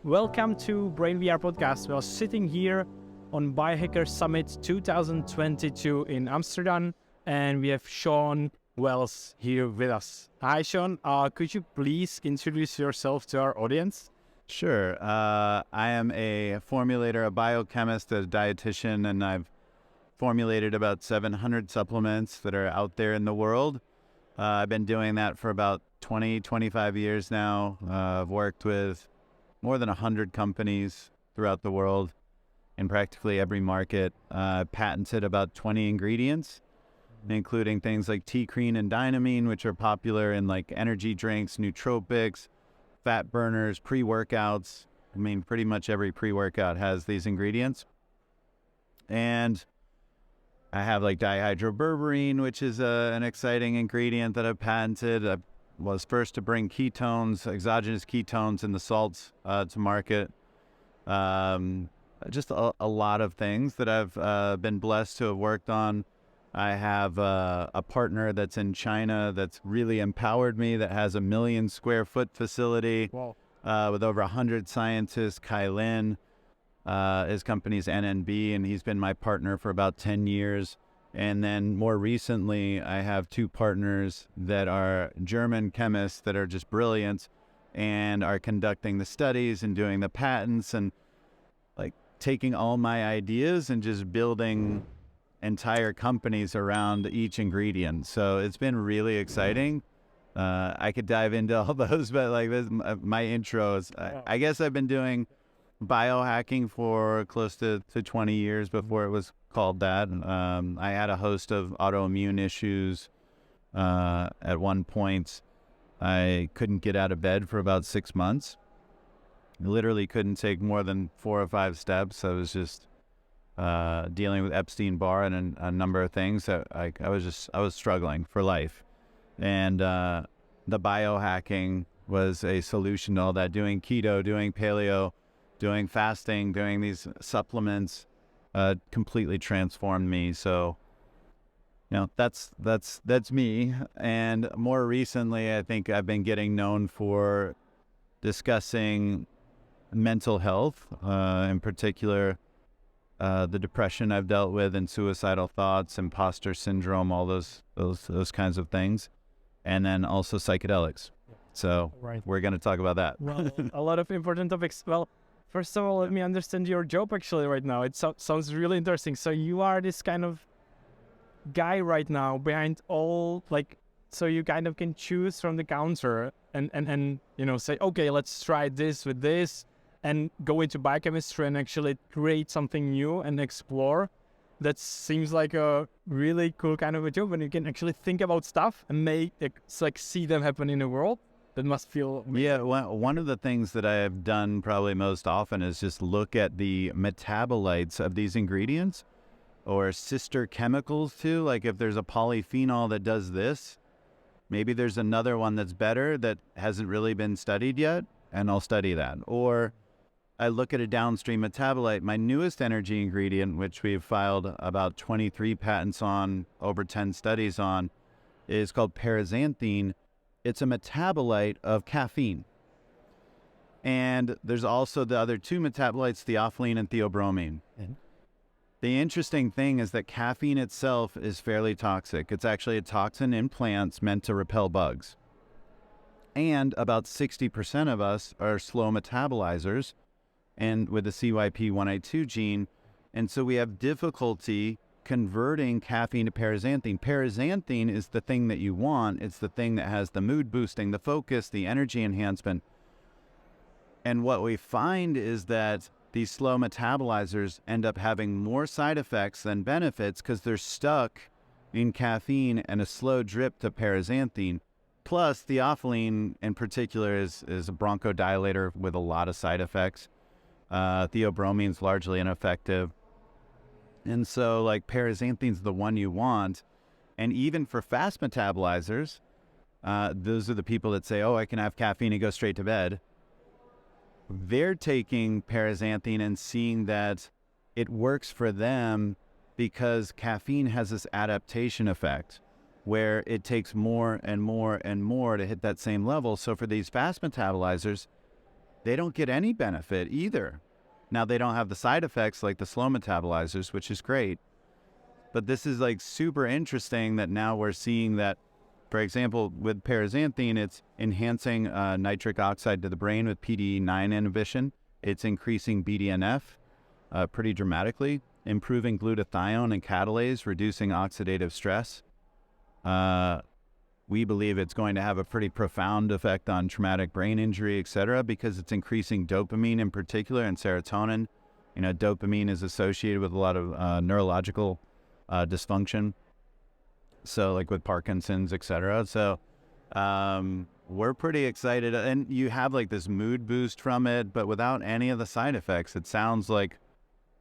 Welcome to Brain VR Podcast. We are sitting here on Biohacker Summit 2022 in Amsterdam, and we have Shawn Wells here with us. Hi, Shawn. Could you please introduce yourself to our audience? Sure. I am a formulator, a biochemist, a dietitian, and I've formulated about 700 supplements that are out there in the world. I've been doing that for about 20, 25 years now. I've worked with more than 100 companies throughout the world in practically every market. Patented about 20 ingredients, including things like Creatine and Dynamine, which are popular in like energy drinks, nootropics, fat burners, pre-workouts. I mean, pretty much every pre-workout has these ingredients. And I have like dihydroberberine, which is an exciting ingredient that I've patented. I was first to bring ketones, exogenous ketones in the salts to market. Just a lot of things that I've been blessed to have worked on. I have a partner that's in China that's really empowered me, that has a 1 million square foot facility. Wow. With over 100 scientists. Kai Lin, his company's NNB, and he's been my partner for about 10 years. And then more recently, I have 2 partners that are German chemists that are just brilliant and are conducting the studies and doing the patents and like taking all my ideas and just building entire companies around each ingredient. So it's been really exciting. I could dive into all those, but like this, my intro is, I guess I've been doing biohacking for close to 20 years before it was called that. I had a host of autoimmune issues. At one point, I couldn't get out of bed for about 6 months. I literally couldn't take more than 4 or 5 steps. I was just dealing with Epstein-Barr and a number of things that I was struggling for life. And the biohacking was a solution to all that. Doing keto, doing paleo, doing fasting, doing these supplements completely transformed me. So, you know, that's me. And more recently, I think I've been getting known for discussing mental health, in particular, the depression I've dealt with and suicidal thoughts, imposter syndrome, all those kinds of things, and then also psychedelics. So We're going to talk about that. Well, a lot of important topics. Well, first of all, let me understand your job actually right now. It sounds really interesting. So you are this kind of guy right now behind all, like, so you kind of can choose from the counter and you know, say, okay, let's try this with this, and go into biochemistry and actually create something new and explore. That seems like a really cool kind of a job when you can actually think about stuff and see them happen in the world. That must feel amazing. Yeah, one of the things that I have done probably most often is just look at the metabolites of these ingredients or sister chemicals too. Like if there's a polyphenol that does this, maybe there's another one that's better that hasn't really been studied yet, and I'll study that. Or I look at a downstream metabolite. My newest energy ingredient, which we've filed about 23 patents on, over 10 studies on, is called paraxanthine. It's a metabolite of caffeine. And there's also the other 2 metabolites, theophylline and theobromine. The interesting thing is that caffeine itself is fairly toxic. It's actually a toxin in plants meant to repel bugs. And about 60% of us are slow metabolizers and with the CYP1A2 gene. And so we have difficulty converting caffeine to paraxanthine. Paraxanthine is the thing that you want. It's the thing that has the mood boosting, the focus, the energy enhancement. And what we find is that these slow metabolizers end up having more side effects than benefits because they're stuck in caffeine and a slow drip to paraxanthine. Plus, theophylline in particular is a bronchodilator with a lot of side effects. Theobromine is largely ineffective. And so like paraxanthine is the one you want. And even for fast metabolizers, those are the people that say, oh, I can have caffeine and go straight to bed. They're taking paraxanthine and seeing that it works for them because caffeine has this adaptation effect where it takes more and more and more to hit that same level. So for these fast metabolizers, they don't get any benefit either. Now, they don't have the side effects like the slow metabolizers, which is great. But this is like super interesting that now we're seeing that, for example, with paraxanthine, it's enhancing nitric oxide to the brain with PDE9 inhibition. It's increasing BDNF pretty dramatically, improving glutathione and catalase, reducing oxidative stress. We believe it's going to have a pretty profound effect on traumatic brain injury, et cetera, because it's increasing dopamine in particular and serotonin. You know, dopamine is associated with a lot of neurological dysfunction. So like with Parkinson's, et cetera. So we're pretty excited. And you have like this mood boost from it, but without any of the side effects. It sounds like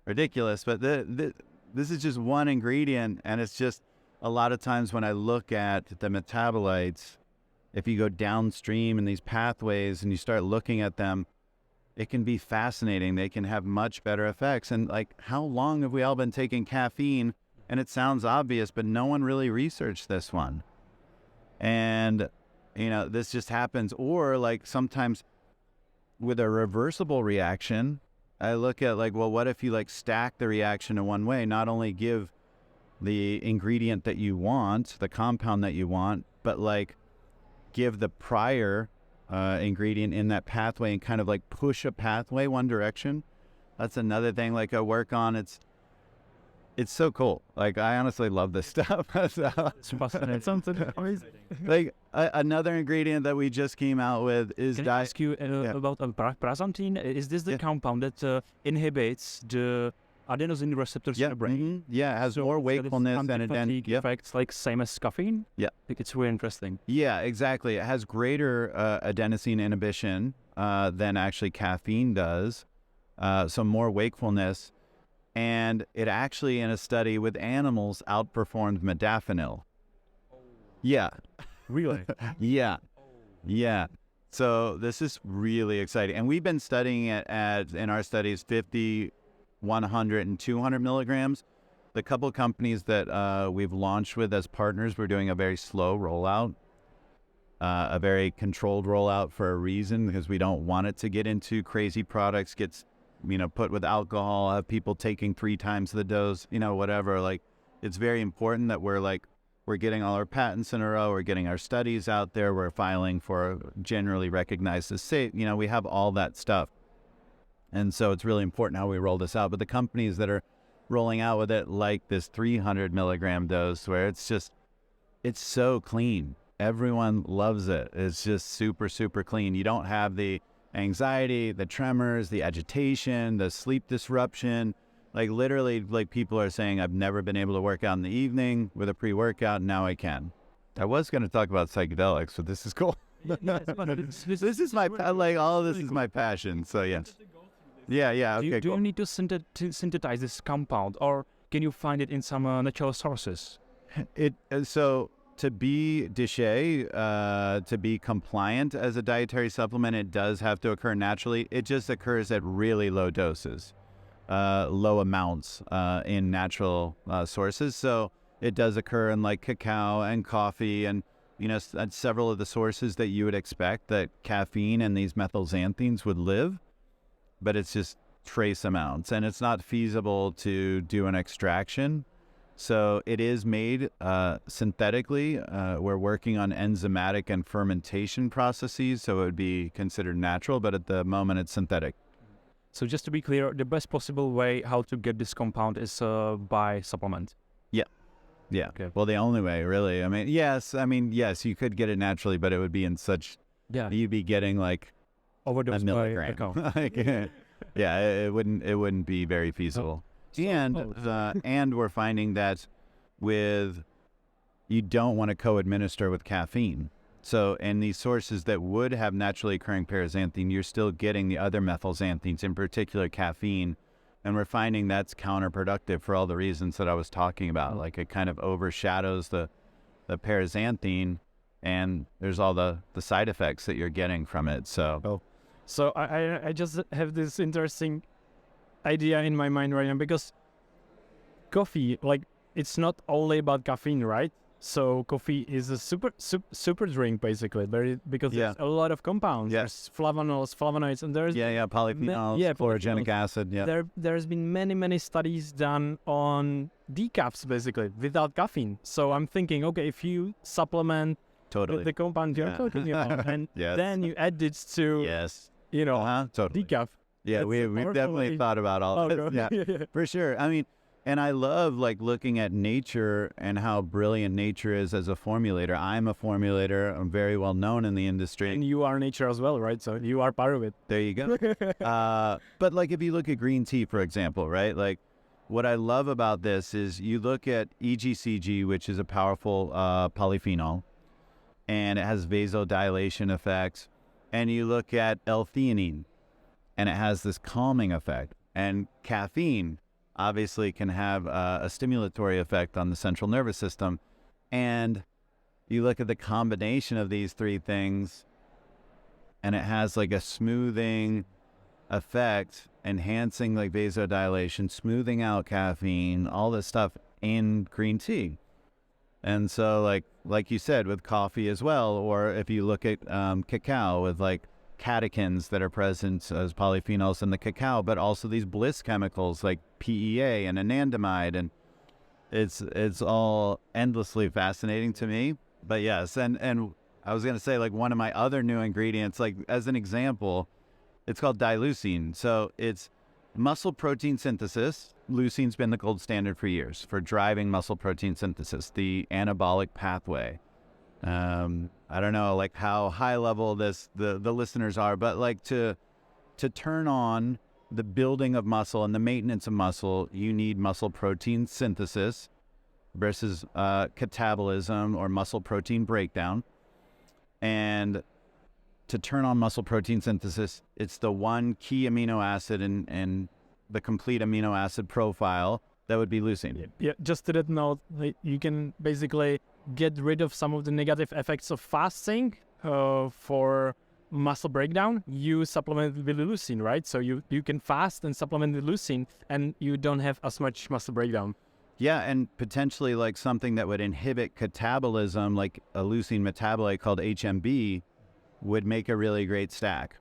ridiculous, but this is just one ingredient, and it's just a lot of times when I look at the metabolites, if you go downstream in these pathways and you start looking at them, it can be fascinating. They can have much better effects. And like, how long have we all been taking caffeine? And it sounds obvious, but no one really researched this one. And, you know, this just happens. Or like sometimes with a reversible reaction, I look at like, well, what if you like stack the reaction in one way, not only give the ingredient that you want, the compound that you want, but like give the prior ingredient in that pathway and kind of like push a pathway one direction. That's another thing like I work on. It's so cool. Like, I honestly love this stuff. So, It's something amazing. like another ingredient that we just came out with is Can I ask you about prazontine? Is this the compound that inhibits the adenosine receptors in the brain? Mm-hmm. Yeah, it has more wakefulness than anti-fatigue effects, like same as caffeine. Yeah, I think it's really interesting. Yeah, exactly. It has greater adenosine inhibition than actually caffeine does. So more wakefulness. And it actually, in a study with animals, outperformed modafinil. Yeah. Really? Yeah. Yeah. So this is really exciting. And we've been studying it in our studies, 50, 100, and 200 milligrams. The couple companies that we've launched with as partners, we're doing a very slow rollout, a very controlled rollout for a reason, because we don't want it to get into crazy products, put with alcohol, have people taking 3 times the dose, whatever. Like, it's very important that we're getting all our patents in a row, we're getting our studies out there, we're filing for generally recognized as safe, we have all that stuff. And so it's really important how we roll this out. But the companies that are rolling out with it, like this 300 milligram dose, where it's so clean. Everyone loves it. It's just super, super clean. You don't have the anxiety, the tremors, the agitation, the sleep disruption. Like, literally, like, people are saying, I've never been able to work out in the evening with a pre-workout, now I can. I was going to talk about psychedelics, so this is cool. This is my, like, all of this is my passion, so yes. Yeah, okay, do you need to synthesize this compound, or can you find it in some natural sources? So to be déchet, to be compliant as a dietary supplement, it does have to occur naturally. It just occurs at really low doses, low amounts in natural sources. So it does occur in like cacao and coffee and, several of the sources that you would expect that caffeine and these methylxanthines would live. But it's just trace amounts, and it's not feasible to do an extraction. So it is made synthetically. We're working on enzymatic and fermentation processes, so it would be considered natural, but at the moment it's synthetic. So just to be clear, the best possible way how to get this compound is by supplement? Yeah. Okay. Well, the only way, really. Yes, you could get it naturally, but it would be in such... Yeah. You'd be getting like overdose a milligram. Yeah, it wouldn't be very feasible. And we're finding that you don't want to co-administer with caffeine. So in these sources that would have naturally occurring paraxanthine, you're still getting the other methylxanthines, in particular caffeine. And we're finding that's counterproductive for all the reasons that I was talking about. Like, it kind of overshadows the paraxanthine, and there's all the side effects that you're getting from it. So I just have this interesting idea in my mind right now, because coffee, like, it's not only about caffeine, right? So coffee is a super drink basically, because there's a lot of compounds. There's flavonols, flavonoids, and there's polyphenols, chlorogenic acid. There's been many studies done on decafs basically without caffeine. So I'm thinking, okay, if you supplement the compound you're talking about, and then you add it to decaf. Yeah, we've definitely thought about all this. Yeah, for sure. I mean, and I love like looking at nature and how brilliant nature is as a formulator. I'm a formulator. I'm very well known in the industry. And you are nature as well, right? So you are part of it. There you go. But like if you look at green tea, for example, right? Like what I love about this is you look at EGCG, which is a powerful polyphenol, and it has vasodilation effects. And you look at L-theanine, and it has this calming effect. And caffeine obviously can have a stimulatory effect on the central nervous system. And you look at the combination of these three things, and it has like a smoothing effect, enhancing like vasodilation, smoothing out caffeine, all this stuff in green tea. And so like you said, with coffee as well, or if you look at cacao with like catechins that are present as polyphenols in the cacao, but also these bliss chemicals like PEA and anandamide, and it's all endlessly fascinating to me. But yes, and I was going to say, like, one of my other new ingredients, like as an example, it's called dileucine. So it's muscle protein synthesis. Leucine's been the gold standard for years for driving muscle protein synthesis, the anabolic pathway. I don't know like how high level the listeners are, but like to turn on the building of muscle and the maintenance of muscle, you need muscle protein synthesis versus catabolism or muscle protein breakdown. And to turn on muscle protein synthesis, it's the one key amino acid in the complete amino acid profile that would be leucine. Yeah, just to that note, you can basically get rid of some of the negative effects of fasting for muscle breakdown. You supplement with leucine, right? So you can fast and supplement with leucine, and you don't have as much muscle breakdown. Yeah, and potentially like something that would inhibit catabolism, like a leucine metabolite called HMB, would make a really great stack.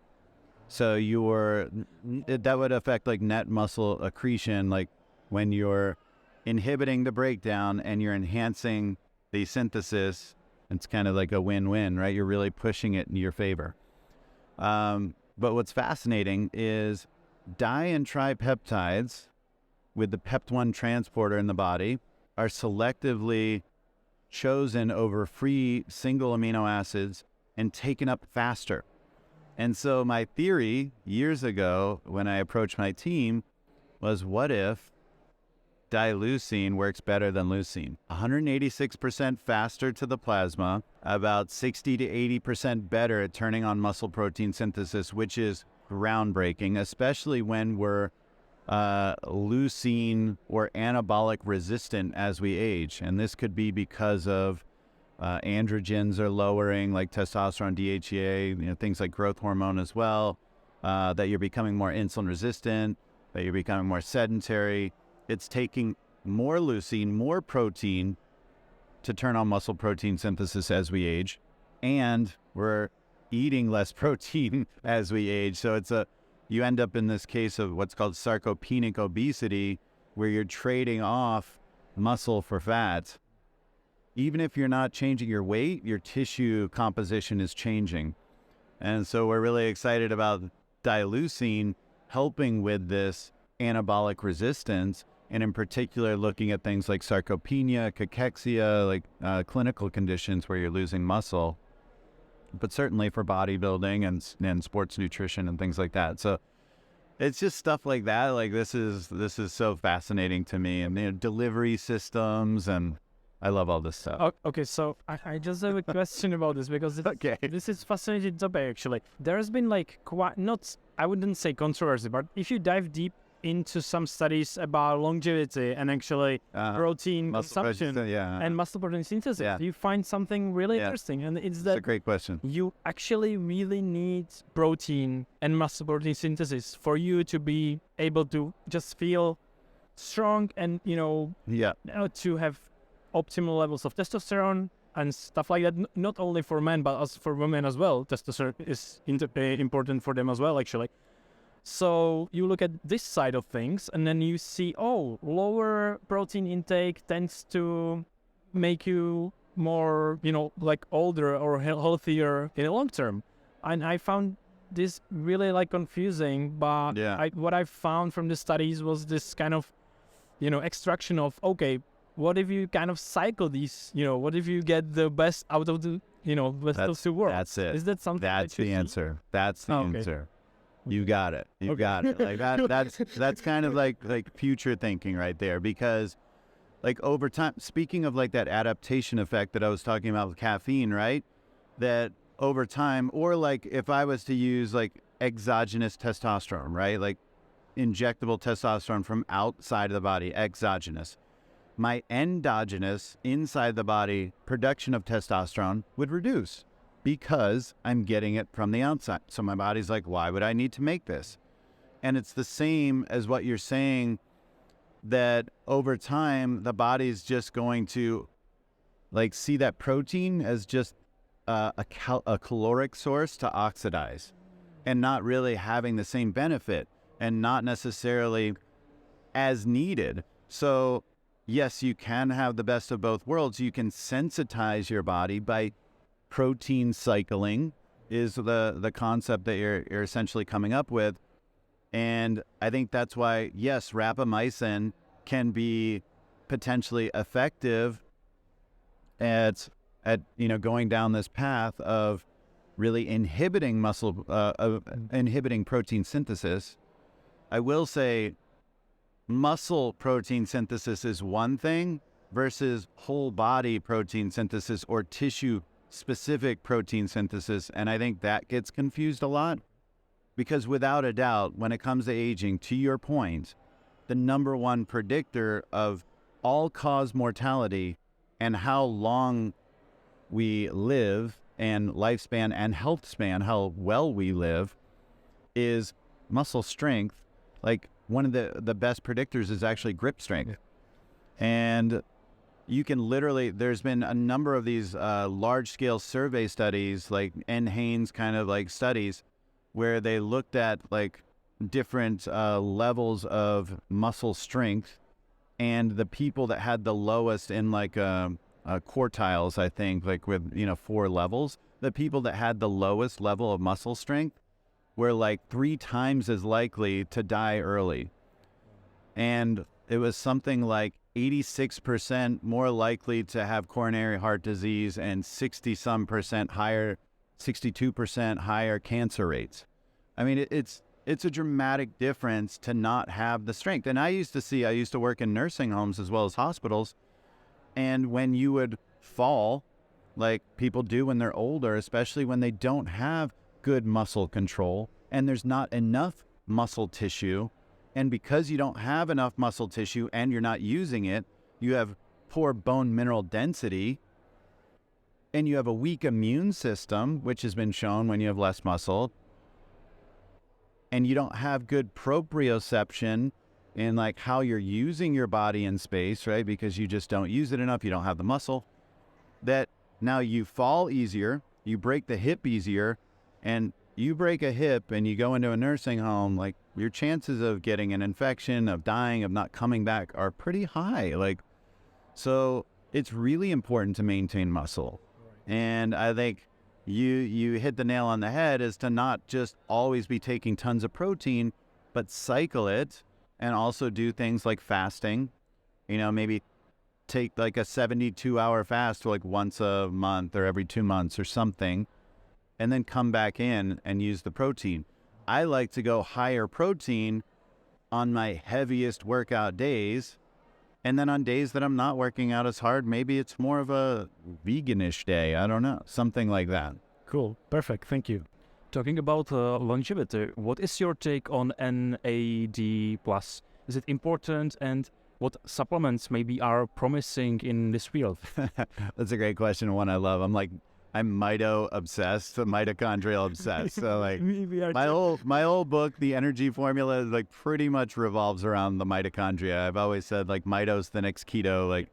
So that would affect like net muscle accretion, like when you're inhibiting the breakdown and you're enhancing the synthesis. It's kind of like a win-win, right? You're really pushing it in your favor. But what's fascinating is di and tripeptides with the PEP1 transporter in the body are selectively chosen over free single amino acids and taken up faster. And so my theory years ago when I approached my team was, what if dileucine works better than leucine? 186% faster to the plasma, about 60 to 80% better at turning on muscle protein synthesis, which is groundbreaking, especially when we're leucine or anabolic resistant as we age. And this could be because of androgens are lowering, like testosterone, DHEA, things like growth hormone as well, that you're becoming more insulin resistant, that you're becoming more sedentary. It's taking more leucine, more protein to turn on muscle protein synthesis as we age, and we're eating less protein as we age. So you end up in this case of what's called sarcopenic obesity, where you're trading off muscle for fat. Even if you're not changing your weight, your tissue composition is changing. And so we're really excited about dileucine helping with this anabolic resistance, and in particular looking at things like sarcopenia, cachexia, like clinical conditions where you're losing muscle, but certainly for bodybuilding and sports nutrition and things like that. So it's just stuff like that. Like this is so fascinating to me, and delivery systems, and I love all this stuff. Okay, so I just have a question about this, because this is fascinating topic actually. There has been like quite, not, I wouldn't say controversy, but if you dive deep into some studies about longevity and actually protein consumption and muscle protein synthesis, you find something really interesting, and it's That's a great question. You actually really need protein and muscle protein synthesis for you to be able to just feel strong and to have optimal levels of testosterone and stuff like that. Not only for men, but also for women as well. Testosterone is important for them as well, actually. So you look at this side of things, and then you see, oh, lower protein intake tends to make you more, like older or healthier in the long term. And I found this really like confusing, but what I found from the studies was this kind of, extraction of, okay, what if you kind of cycle these, what if you get the best out of the, best of two worlds? That's it. Is that something? That's the answer. That's the answer. You got it. You got it. Like that's kind of like future thinking right there, because like over time, speaking of like that adaptation effect that I was talking about with caffeine, right? That over time, or like if I was to use like exogenous testosterone, right? Like injectable testosterone from outside of the body, exogenous. My endogenous, inside the body, production of testosterone would reduce because I'm getting it from the outside. So my body's like, why would I need to make this? And it's the same as what you're saying, that over time, the body's just going to like see that protein as just a caloric source to oxidize, and not really having the same benefit, and not necessarily as needed. So yes, you can have the best of both worlds. You can sensitize your body by protein cycling, is the concept that you're essentially coming up with. And I think that's why, yes, rapamycin can be potentially effective at going down this path of really inhibiting inhibiting protein synthesis. I will say muscle protein synthesis is one thing versus whole body protein synthesis or tissue specific protein synthesis. And I think that gets confused a lot, because without a doubt, when it comes to aging, to your point, the number one predictor of all-cause mortality and how long we live and lifespan and health span, how well we live, is muscle strength. Like one of the best predictors is actually grip strength. And you can literally, there's been a number of these large-scale survey studies, like N. Haynes kind of like studies, where they looked at like different levels of muscle strength, and the people that had the lowest in like quartiles, I think, like with 4 levels, the people that had the lowest level of muscle strength were like 3 times as likely to die early. And it was something like 86% more likely to have coronary heart disease and 60-some% higher, 62% higher cancer rates. I mean, it's a dramatic difference to not have the strength. And I used to work in nursing homes as well as hospitals. And when you would fall, like people do when they're older, especially when they don't have good muscle control and there's not enough muscle tissue, and because you don't have enough muscle tissue and you're not using it, you have poor bone mineral density, and you have a weak immune system, which has been shown when you have less muscle, and you don't have good proprioception in like how you're using your body in space, right? Because you just don't use it enough, you don't have the muscle, that now you fall easier, you break the hip easier, and you break a hip and you go into a nursing home, like your chances of getting an infection, of dying, of not coming back are pretty high. Like, so it's really important to maintain muscle. And I think you hit the nail on the head, is to not just always be taking tons of protein, but cycle it, and also do things like fasting, maybe take like a 72-hour fast like once a month or every 2 months or something, and then come back in and use the protein. I like to go higher protein on my heaviest workout days, and then on days that I'm not working out as hard, maybe it's more of a veganish day. I don't know, something like that. Cool. Perfect. Thank you. Talking about longevity, what is your take on NAD+? Is it important, and what supplements maybe are promising in this field? That's a great question, one I love. I'm mito obsessed, mitochondrial obsessed. So like my whole book, The Energy Formula, like pretty much revolves around the mitochondria. I've always said like mito's the next keto. Like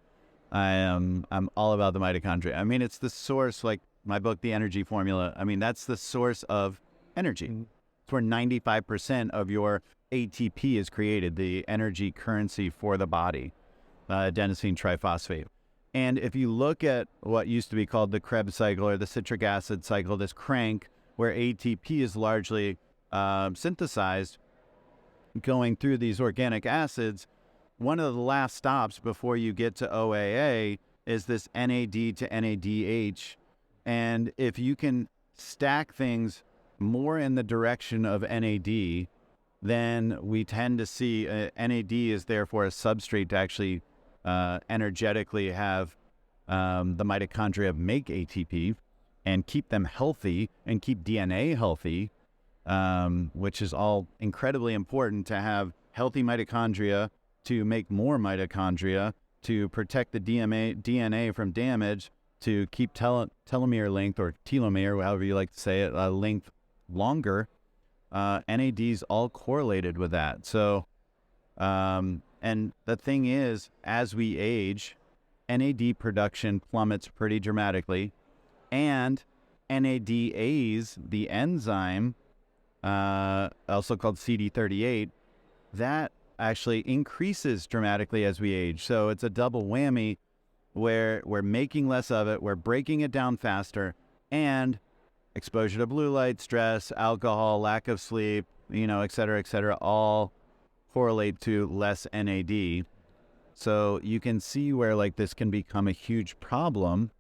I'm all about the mitochondria. I mean, it's the source, like my book, The Energy Formula. I mean, that's the source of energy. It's where 95% of your ATP is created, the energy currency for the body, adenosine triphosphate. And if you look at what used to be called the Krebs cycle or the citric acid cycle, this crank where ATP is largely synthesized going through these organic acids, one of the last stops before you get to OAA is this NAD to NADH. And if you can stack things more in the direction of NAD, then we tend to see NAD is therefore a substrate to actually energetically have the mitochondria make ATP and keep them healthy and keep DNA healthy, which is all incredibly important to have healthy mitochondria to make more mitochondria, to protect the DNA from damage, to keep telomere length or telomere, however you like to say it, length longer. NAD's all correlated with that. So, and the thing is, as we age, NAD production plummets pretty dramatically, and NADase, the enzyme, also called CD38, that actually increases dramatically as we age. So it's a double whammy where we're making less of it, we're breaking it down faster, and exposure to blue light, stress, alcohol, lack of sleep, et cetera, all correlate to less NAD. So you can see where like this can become a huge problem,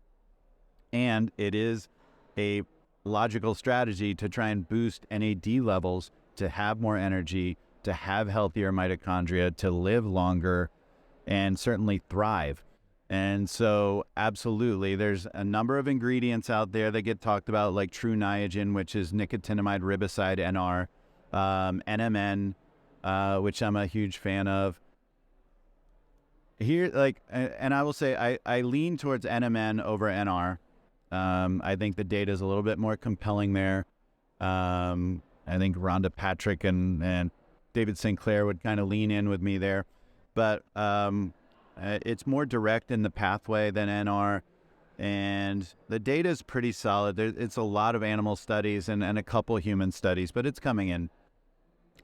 and it is a logical strategy to try and boost NAD levels to have more energy, to have healthier mitochondria, to live longer, and certainly thrive. And so absolutely, there's a number of ingredients out there that get talked about, like true Niacin, which is nicotinamide riboside NR, NMN, which I'm a huge fan of. Here, and I will say I lean towards NMN over NR. I think the data is a little bit more compelling there. I think Rhonda Patrick and David Sinclair would kind of lean in with me there. But it's more direct in the pathway than NR. And the data is pretty solid. It's a lot of animal studies and a couple human studies, but it's coming in.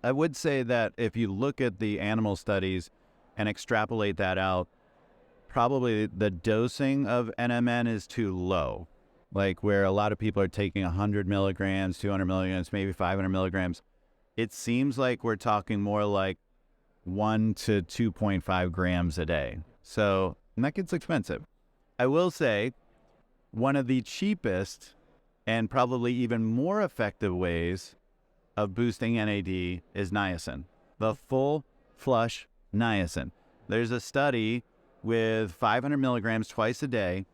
I would say that if you look at the animal studies and extrapolate that out, probably the dosing of NMN is too low. Like where a lot of people are taking 100 milligrams, 200 milligrams, maybe 500 milligrams. It seems like we're talking more like 1 to 2.5 grams a day. So, and that gets expensive. I will say one of the cheapest and probably even more effective ways of boosting NAD is niacin, the full flush niacin. There's a study with 500 milligrams twice a day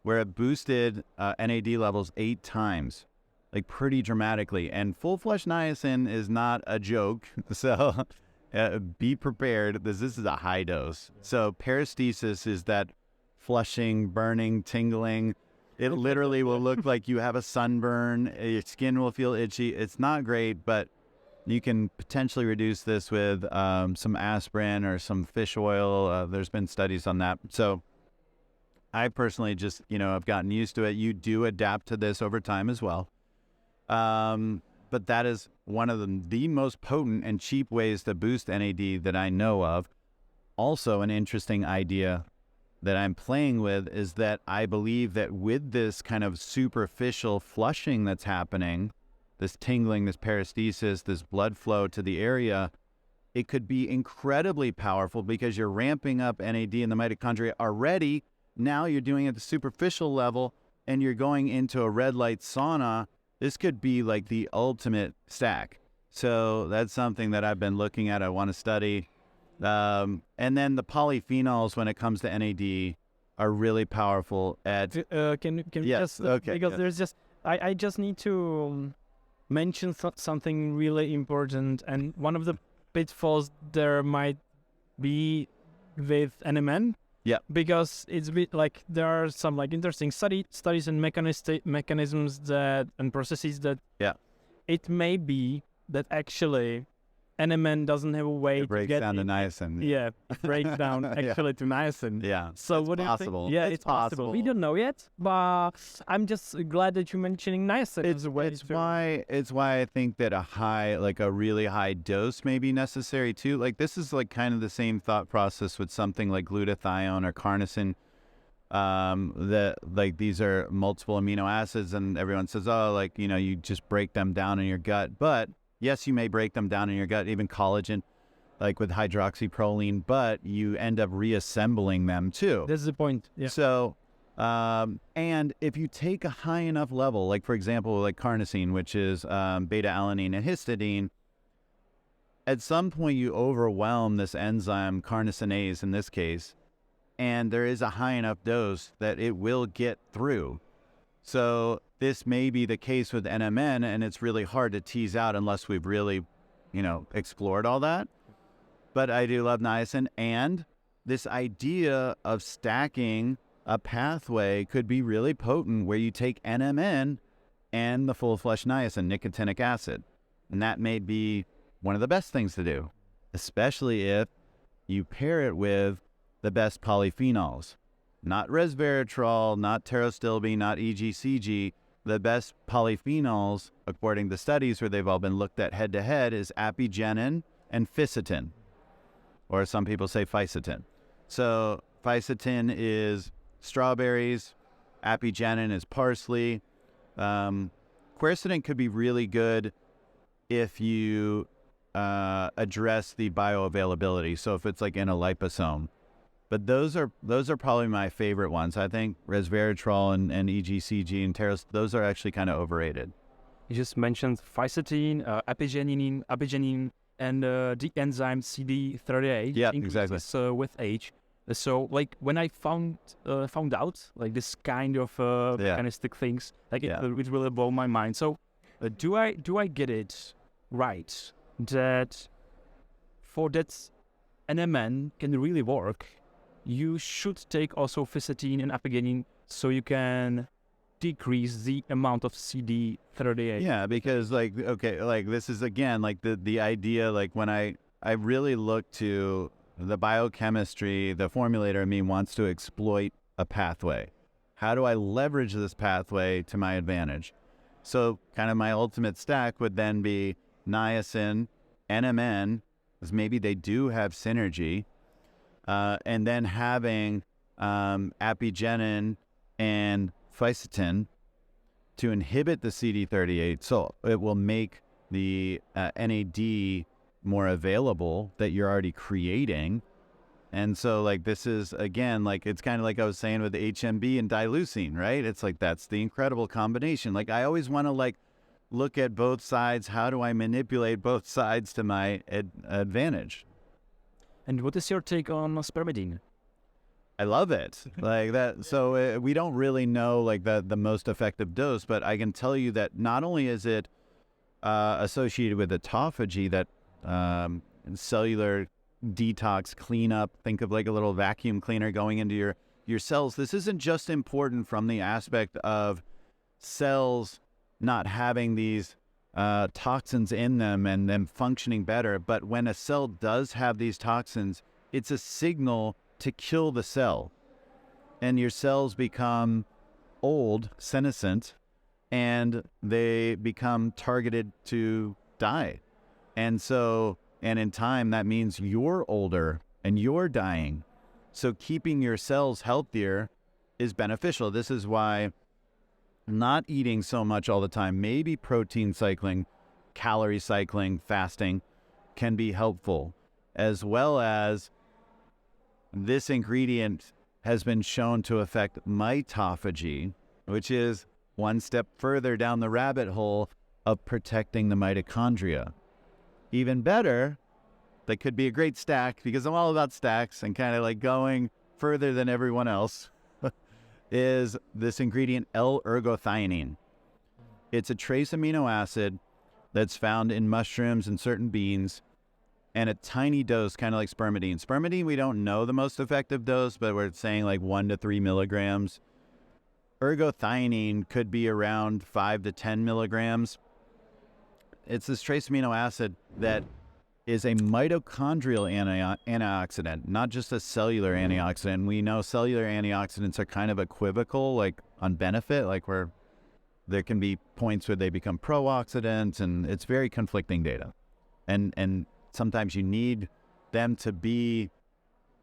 where it boosted NAD levels 8 times, like pretty dramatically. And full flush niacin is not a joke. So be prepared. This is a high dose. So paresthesis is that flushing, burning, tingling. It literally will look like you have a sunburn. Your skin will feel itchy. It's not great, but you can potentially reduce this with some aspirin or some fish oil. There's been studies on that. So I personally just, I've gotten used to it. You do adapt to this over time as well. But that is one of the most potent and cheap ways to boost NAD that I know of. Also, an interesting idea that I'm playing with is that I believe that with this kind of superficial flushing that's happening, this tingling, this paresthesis, this blood flow to the area, it could be incredibly powerful because you're ramping up NAD in the mitochondria already. Now you're doing it at the superficial level and you're going into a red light sauna. This could be like the ultimate stack. So that's something that I've been looking at. I want to study. And then the polyphenols, when it comes to NAD, are really powerful at... Can yes, just, okay. Because yes. there's just... I just need to mention something really important. And one of the pitfalls there might be with NMN. Yeah. Because it's a bit like there are some like interesting studies and mechanisms that and processes that yeah. It may be that actually NMN doesn't have a way It to breaks get down to it. niacin. Yeah, it breaks down actually to niacin. Yeah. So it's what do you possible. think? Yeah, it's possible. We don't know yet, but I'm just glad that you're mentioning niacin as a way It's to. why I think that a really high dose may be necessary too. Like this is like kind of the same thought process with something like glutathione or carnosine. That like these are multiple amino acids, and everyone says, oh, like you just break them down in your gut. But yes, you may break them down in your gut, even collagen, like with hydroxyproline, but you end up reassembling them too. That's the point. Yeah. So, and if you take a high enough level, like for example, like carnosine, which is beta-alanine and histidine, at some point you overwhelm this enzyme, carnosinase in this case, and there is a high enough dose that it will get through. So this may be the case with NMN, and it's really hard to tease out unless we've really, explored all that. But I do love niacin, and this idea of stacking a pathway could be really potent where you take NMN and the full-fledged niacin, nicotinic acid. And that may be one of the best things to do, especially if you pair it with the best polyphenols. Not resveratrol, not pterostilbene, not EGCG. The best polyphenols, according to studies where they've all been looked at head-to-head, is apigenin and fisetin, or some people say fisetin. So fisetin is strawberries, apigenin is parsley. Quercetin could be really good if you address the bioavailability. So if it's like in a liposome. But those are probably my favorite ones. I think resveratrol and EGCG and those are actually kind of overrated. You just mentioned fisetin, apigenin, and the enzyme CD38. Yeah, exactly. So with age. So like when I found out like this kind of mechanistic things, like it really blew my mind. So do I get it right that for that NMN can really work, you should take also fisetin and apigenin so you can decrease the amount of CD38. Yeah, because like this is again like the idea, like when I really look to the biochemistry, the formulator in me wants to exploit a pathway. How do I leverage this pathway to my advantage? So kind of my ultimate stack would then be niacin, NMN, because maybe they do have synergy, and then having apigenin and fisetin to inhibit the CD38, so it will make the NAD more available that you're already creating. And so like this is again like it's kind of like I was saying with the HMB and dileucine, right? It's like that's the incredible combination. Like I always want to like look at both sides. How do I manipulate both sides to my advantage? And what is your take on spermidine? I love it. Like that. So we don't really know like the most effective dose, but I can tell you that not only is it associated with autophagy, that cellular detox cleanup, think of like a little vacuum cleaner going into your cells. This isn't just important from the aspect of cells not having these toxins in them and them functioning better, but when a cell does have these toxins, it's a signal to kill the cell, and your cells become old, senescent, and they become targeted to die. And in time, that means you're older and you're dying. So keeping your cells healthier is beneficial. This is why not eating so much all the time, maybe protein cycling, calorie cycling, fasting can be helpful, as well as this ingredient has been shown to affect mitophagy, which is one step further down the rabbit hole of protecting the mitochondria. Even better, that could be a great stack, because I'm all about stacks and kind of like going further than everyone else, is this ingredient L-ergothioneine. It's a trace amino acid that's found in mushrooms and certain beans, and a tiny dose, kind of like spermidine. Spermidine, we don't know the most effective dose, but we're saying like 1 to 3 milligrams. Ergothioneine could be around 5 to 10 milligrams. It's this trace amino acid that is a mitochondrial antioxidant, not just a cellular antioxidant. We know cellular antioxidants are kind of equivocal, like on benefit, like where there can be points where they become pro-oxidants, and it's very conflicting data. And sometimes you need them to be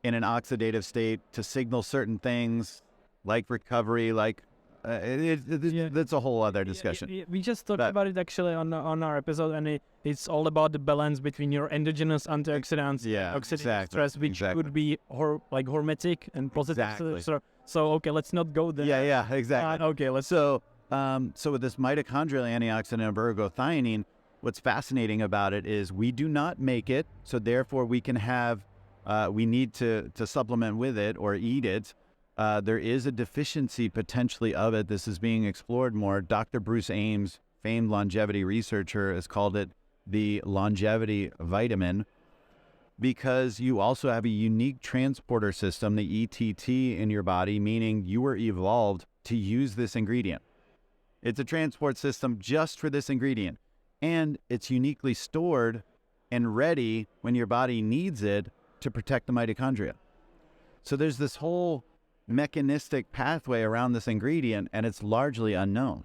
in an oxidative state to signal certain things, like recovery, like that's a whole other discussion. We just talked about it actually on our episode, and it's all about the balance between your endogenous antioxidants, oxidative stress, which could be hormetic and positive. So okay, let's not go there. Yeah, exactly. Okay, let's. So with this mitochondrial antioxidant of ergothioneine, what's fascinating about it is we do not make it, so therefore we can have, we need to supplement with it or eat it. There is a deficiency potentially of it. This is being explored more. Dr. Bruce Ames, famed longevity researcher, has called it the longevity vitamin, because you also have a unique transporter system, the ETT, in your body, meaning you were evolved to use this ingredient. It's a transport system just for this ingredient, and it's uniquely stored and ready when your body needs it to protect the mitochondria. So there's this whole mechanistic pathway around this ingredient, and it's largely unknown.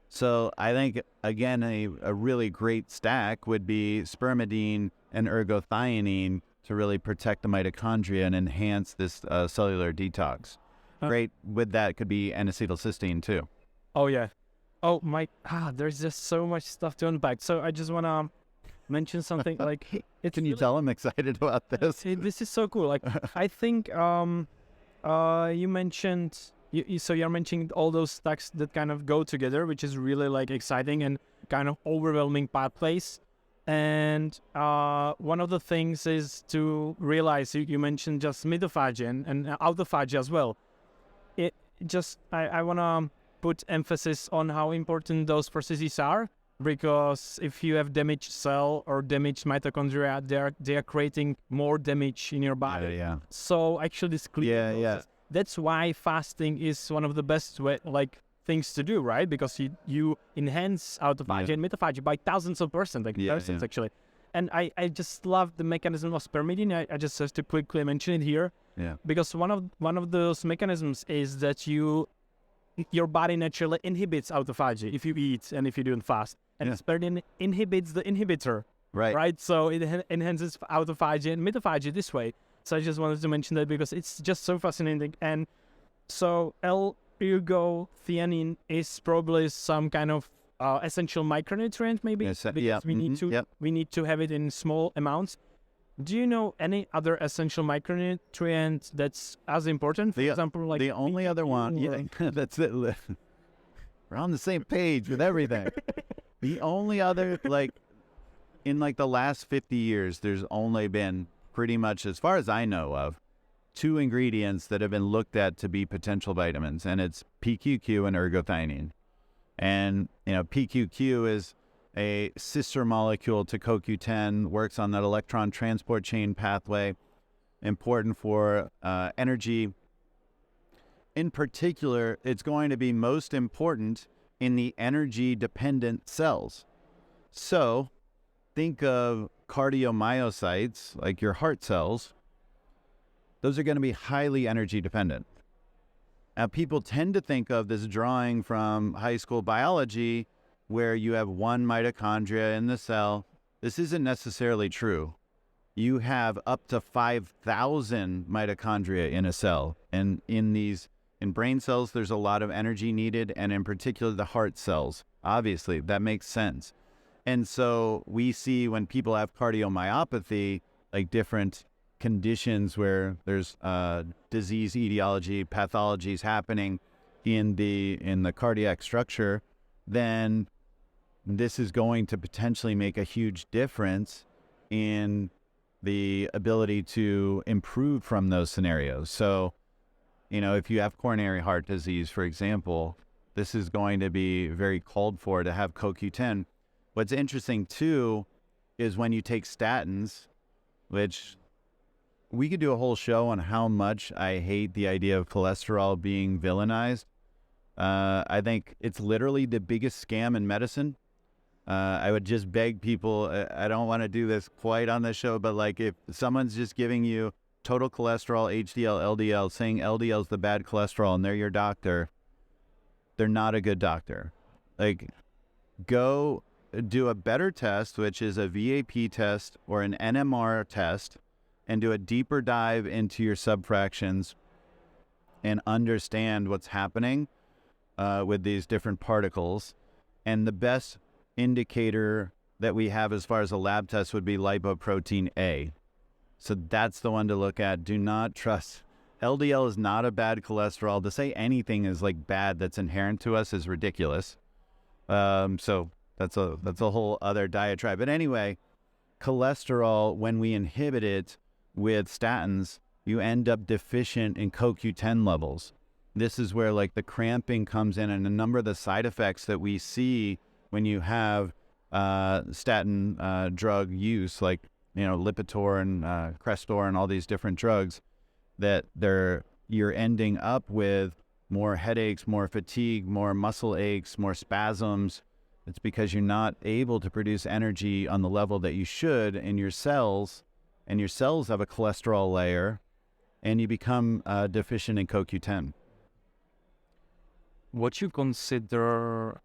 So I think, again, a really great stack would be spermidine and ergothioneine to really protect the mitochondria and enhance this cellular detox. Great with that could be N-acetylcysteine too. Oh yeah. Oh my. There's just so much stuff to unpack. So I just wanna mention something like. Can you tell I'm excited about this? This is so cool. Like I think you mentioned. So you're mentioning all those stacks that kind of go together, which is really like exciting and kind of overwhelming pathways. And one of the things is to realize you mentioned just mitophagy and autophagy as well. I want to put emphasis on how important those processes are, because if you have damaged cell or damaged mitochondria, they are creating more damage in your body. Yeah. So actually this cleaning process, that's why fasting is one of the best things to do, right? Because you enhance autophagy and mitophagy by thousands of percent, actually. And I just love the mechanism of spermidine. I just have to quickly mention it here. Yeah. Because one of those mechanisms is that your body naturally inhibits autophagy if you eat and if you don't fast. And spermidine inhibits the inhibitor. Right. So it enhances autophagy and mitophagy this way. So I just wanted to mention that because it's just so fascinating. And so L-ergothioneine is probably some kind of essential micronutrient, maybe, because we need to have it in small amounts. Do you know any other essential micronutrient that's as important? For example, like the only other one, that's it. We're on the same page with everything. The only other, in the last 50 years, there's only been pretty much, as far as I know of, 2 ingredients that have been looked at to be potential vitamins, and it's PQQ and ergothioneine. And, PQQ is a sister molecule to CoQ10, works on that electron transport chain pathway, important for energy. In particular, it's going to be most important in the energy-dependent cells. So think of cardiomyocytes, like your heart cells. Those are going to be highly energy-dependent. Now, people tend to think of this drawing from high school biology where you have one mitochondria in the cell. This isn't necessarily true. You have up to 5,000 mitochondria in a cell. And in brain cells, there's a lot of energy needed, and in particular the heart cells. Obviously, that makes sense. And so we see when people have cardiomyopathy, like different conditions where there's disease etiology, pathologies happening in the cardiac structure, then this is going to potentially make a huge difference in the ability to improve from those scenarios. So, if you have coronary heart disease, for example, this is going to be very called for to have CoQ10. What's interesting too is when you take statins, which we could do a whole show on how much I hate the idea of cholesterol being villainized. I think it's literally the biggest scam in medicine. I would just beg people, I don't want to do this quite on the show, but like if someone's just giving you total cholesterol, HDL, LDL, saying LDL is the bad cholesterol and they're your doctor, they're not a good doctor. Like, go do a better test, which is a VAP test or an NMR test, and do a deeper dive into your subfractions and understand what's happening with these different particles. And the best indicator that we have as far as a lab test would be lipoprotein A. So that's the one to look at. Do not trust. LDL is not a bad cholesterol. To say anything is like bad that's inherent to us is ridiculous. So that's a whole other diatribe. But anyway, cholesterol, when we inhibit it with statins, you end up deficient in CoQ10 levels. This is where like the cramping comes in, and a number of the side effects that we see when you have statin drug use, like, you know, Lipitor and Crestor and all these different drugs, that you're ending up with more headaches, more fatigue, more muscle aches, more spasms. It's because you're not able to produce energy on the level that you should in your cells, and your cells have a cholesterol layer, and you become deficient in CoQ10. What you consider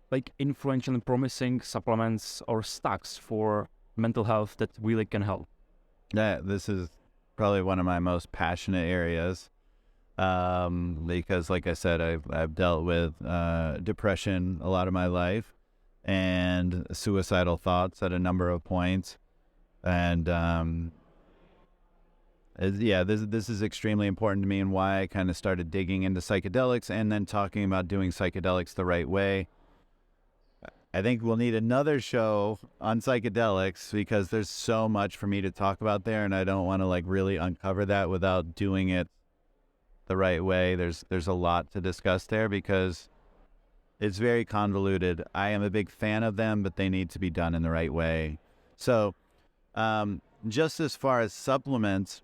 like influential and promising supplements or stocks for mental health that really can help? Yeah, this is probably one of my most passionate areas, because like I said, I've dealt with depression a lot of my life and suicidal thoughts at a number of points. And yeah, this is extremely important to me, and why I kind of started digging into psychedelics and then talking about doing psychedelics the right way. I think we'll need another show on psychedelics because there's so much for me to talk about there, and I don't want to like really uncover that without doing it the right way. There's a lot to discuss there because it's very convoluted. I am a big fan of them, but they need to be done in the right way. So just as far as supplements,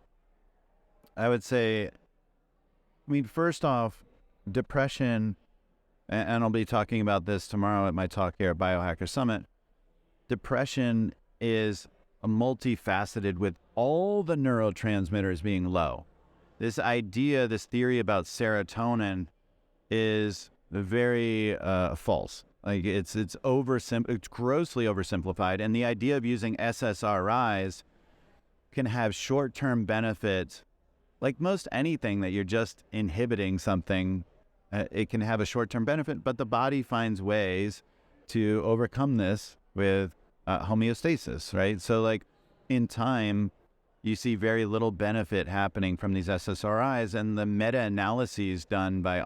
I would say, I mean, first off, depression, and I'll be talking about this tomorrow at my talk here at Biohacker Summit. Depression is a multifaceted with all the neurotransmitters being low. This idea, this theory about serotonin is very false. Like it's grossly oversimplified. And the idea of using SSRIs can have short-term benefits. Like most anything that you're just inhibiting something, it can have a short-term benefit, but the body finds ways to overcome this with homeostasis, right? So like in time, you see very little benefit happening from these SSRIs, and the meta-analyses done by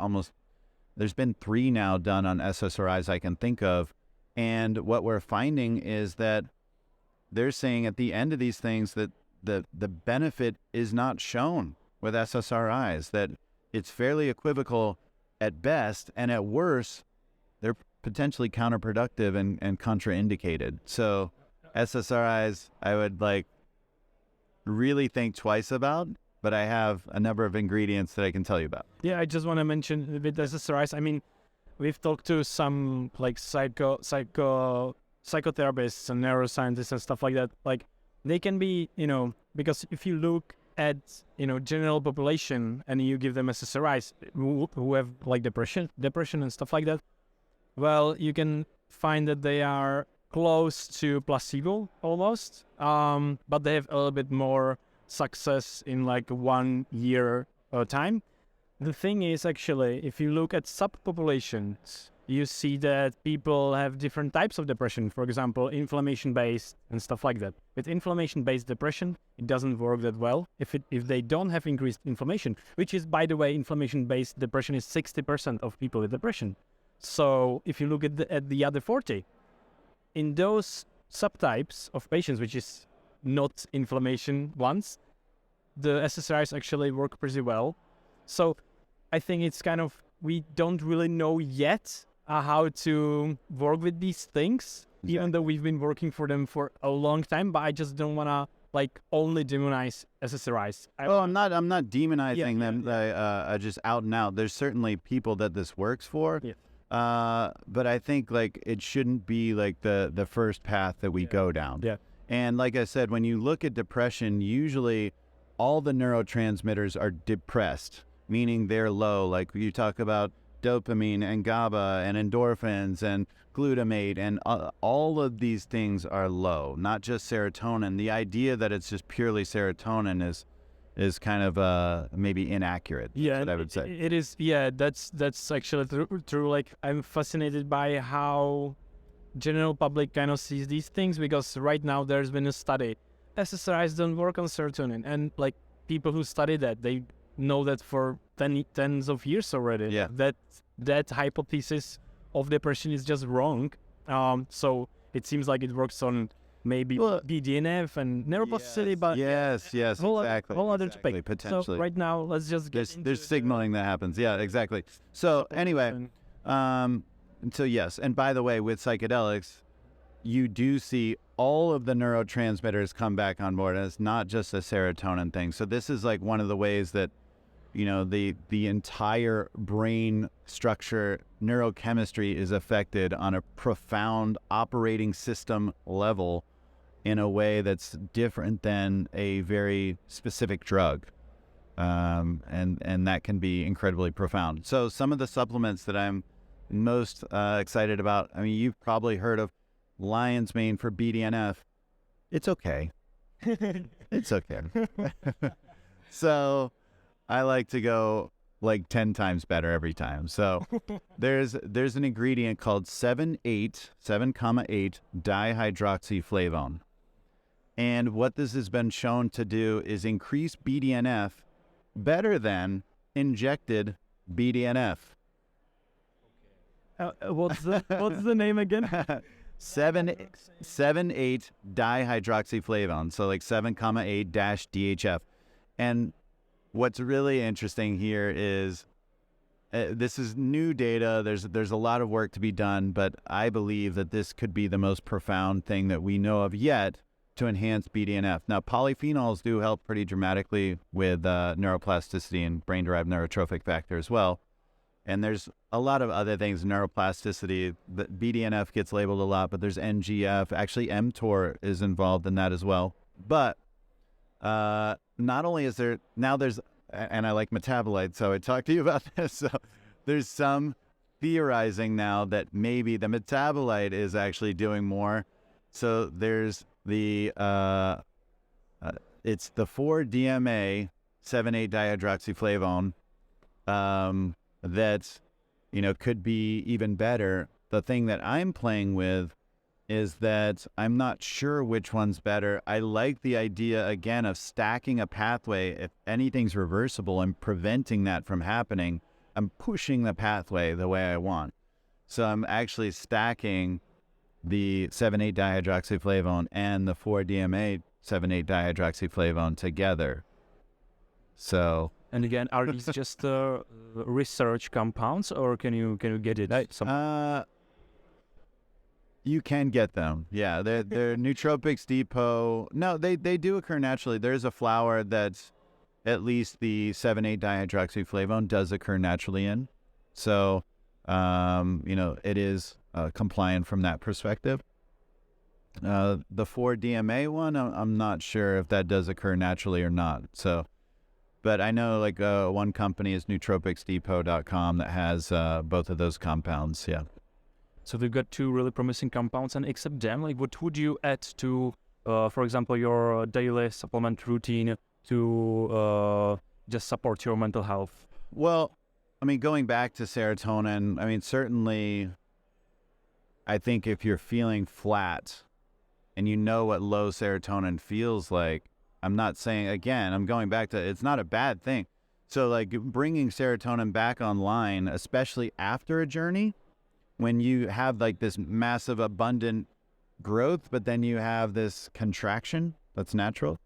there's been 3 now done on SSRIs I can think of, and what we're finding is that they're saying at the end of these things that the benefit is not shown with SSRIs, that it's fairly equivocal at best, and at worst, they're potentially counterproductive and contraindicated. So SSRIs, I would like really think twice about, but I have a number of ingredients that I can tell you about. Yeah, I just want to mention with SSRIs, I mean, we've talked to some like psychotherapists and neuroscientists and stuff like that. Like they can be, you know, because if you look at, you know, general population and you give them SSRIs who have like depression and stuff like that, well, you can find that they are close to placebo almost, but they have a little bit more success in like 1 year time. The thing is, actually, if you look at subpopulations, you see that people have different types of depression. For example, inflammation-based and stuff like that. With inflammation-based depression, it doesn't work that well if they don't have increased inflammation, which is, by the way, inflammation-based depression is 60% of people with depression. So if you look at the other 40, in those subtypes of patients, which is not inflammation ones, the SSRIs actually work pretty well. So I think it's kind of, we don't really know yet how to work with these things, even though we've been working for them for a long time, but I just don't want to like only demonize SSRIs. I'm not demonizing them. I just out and out. There's certainly people that this works for. Yeah. But I think like it shouldn't be like the first path that we go down. Yeah. And like I said, when you look at depression, usually all the neurotransmitters are depressed, meaning they're low. Like you talk about dopamine and GABA and endorphins and glutamate, and all of these things are low, not just serotonin. The idea that it's just purely serotonin is kind of maybe inaccurate. Yeah, what I would say. it is. Yeah, that's actually true. Like, I'm fascinated by how general public kind of sees these things, because right now there's been a study. SSRIs don't work on serotonin, and like people who study that, they know that for tens of years already. Yeah. That hypothesis of depression is just wrong. So it seems like it works on maybe BDNF and neuroplasticity, but yes, whole other exactly, debate. potentially. So right now, let's just get there's signaling that happens. Yeah, exactly. So anyway, so yes, and by the way, with psychedelics, you do see all of the neurotransmitters come back on board, and it's not just a serotonin thing. So this is like one of the ways that, you know, the entire brain structure, neurochemistry is affected on a profound operating system level in a way that's different than a very specific drug. And that can be incredibly profound. So some of the supplements that I'm most excited about, I mean, you've probably heard of lion's mane for BDNF. It's okay. It's okay. So I like to go like 10 times better every time. So there's an ingredient called 7,8 dihydroxyflavone. And what this has been shown to do is increase BDNF better than injected BDNF. What's the name again? 7,8 dihydroxyflavone. So like 7,8 DHF. And what's really interesting here is this is new data. There's a lot of work to be done, but I believe that this could be the most profound thing that we know of yet to enhance BDNF. Now, polyphenols do help pretty dramatically with neuroplasticity and brain-derived neurotrophic factor as well. And there's a lot of other things, neuroplasticity. The BDNF gets labeled a lot, but there's NGF. Actually, mTOR is involved in that as well. But not only is there, now there's, and I like metabolites, so I talked to you about this. So there's some theorizing now that maybe the metabolite is actually doing more. So there's the, it's the 4-DMA 7,8 dihydroxyflavone that, you know, could be even better. The thing that I'm playing with is that I'm not sure which one's better. I like the idea, again, of stacking a pathway. If anything's reversible and preventing that from happening, I'm pushing the pathway the way I want. So I'm actually stacking the 7,8 dihydroxyflavone and the 4-DMA 7,8 dihydroxyflavone together. So... And again, are these just research compounds, or can you get it? You can get them. Yeah, they're nootropics depot. No, they do occur naturally. There's a flower that's at least the 7,8 dihydroxyflavone does occur naturally in. So, you know, it is compliant from that perspective. The 4-DMA one, I'm not sure if that does occur naturally or not. So, but I know like one company is nootropicsdepot.com that has both of those compounds. Yeah. So we've got two really promising compounds, and except them, like what would you add to, for example, your daily supplement routine to just support your mental health? Well, I mean, going back to serotonin, I mean, certainly, I think if you're feeling flat and you know what low serotonin feels like, I'm not saying, again, I'm going back to, it's not a bad thing. So like bringing serotonin back online, especially after a journey, when you have like this massive abundant growth, but then you have this contraction that's natural.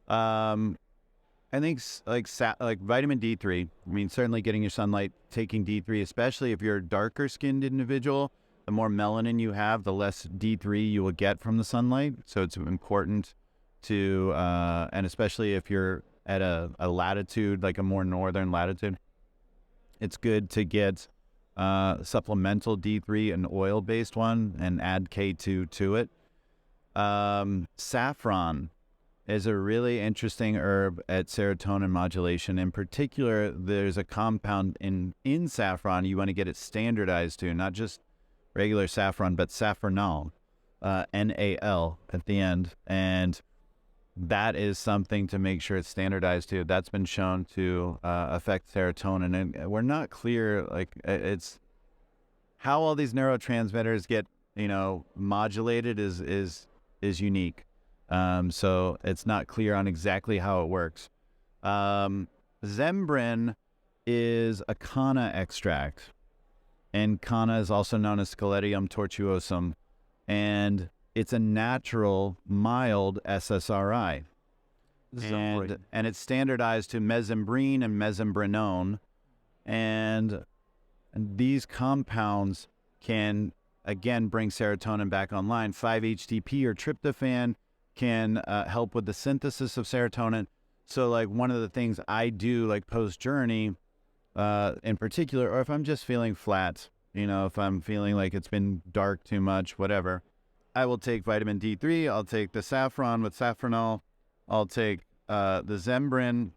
I think like vitamin D3, I mean, certainly getting your sunlight, taking D3, especially if you're a darker skinned individual, the more melanin you have, the less D3 you will get from the sunlight. So it's important to, and especially if you're at a latitude, like a more northern latitude, it's good to get supplemental D3, an oil-based one, and add K2 to it. Saffron is a really interesting herb at serotonin modulation. In particular, there's a compound in saffron you want to get it standardized to, not just regular saffron, but saffronol, NAL at the end. And that is something to make sure it's standardized to. That's been shown to affect serotonin. And we're not clear, like, it's how all these neurotransmitters get, modulated is unique. So it's not clear on exactly how it works. Zembrin is a canna extract, and canna is also known as Scaletium tortuosum, and it's a natural, mild SSRI. And it's standardized to mesembrine and mesembrinone, and these compounds can, again, bring serotonin back online. 5-HTP or tryptophan can help with the synthesis of serotonin. So, like, one of the things I do, like, post-journey in particular, or if I'm just feeling flat, if I'm feeling like it's been dark too much, whatever, I will take vitamin D3, I'll take the saffron with saffronol, I'll take the Zembrin